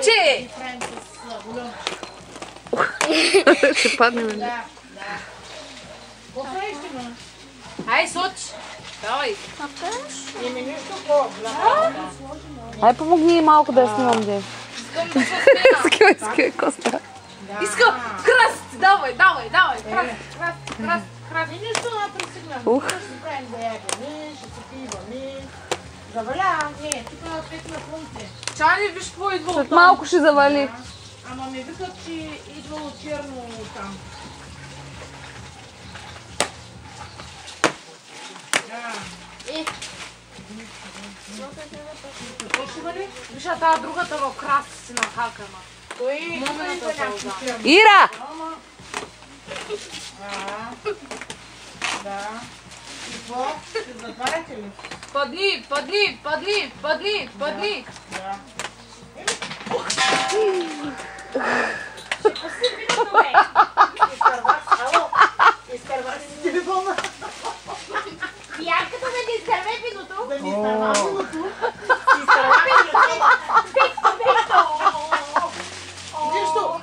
Момче! Ще паднем. Да. Какво ще ме? Ай, соч! Давай! Еми нищо по-глава. Ай, помогни малко да я снимам, Дев. Искам да се смея! Скай, Коста. Искам! Кръст! Давай! Кръст! И нищо напресигнем. Ух. Ще си правим да ядем, ще си пиваме. Завалявам, не, тук пет на функция. Чани, виж какво идва След оттам. малко ще завали. Ама ми викат, че идвало черно там. Какво ще бъде? Виж, а тази другата в краст си нахакана. Той идва някакви черно. Ира! Да. И какво? Ще затваряте ли? Падни! Да. Изкарва си телефона. Янката да ни изкарвай виното. Да ми изкарва виното. Изкарва телефона. Нищо.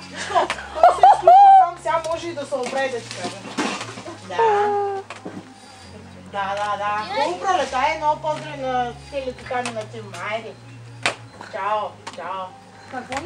Той се изключва сам, сега може и да се оправи да ти кажа. Да. Хубаво пролетай, много поздрави на телетикани на Тим. Айде. Чао. Какво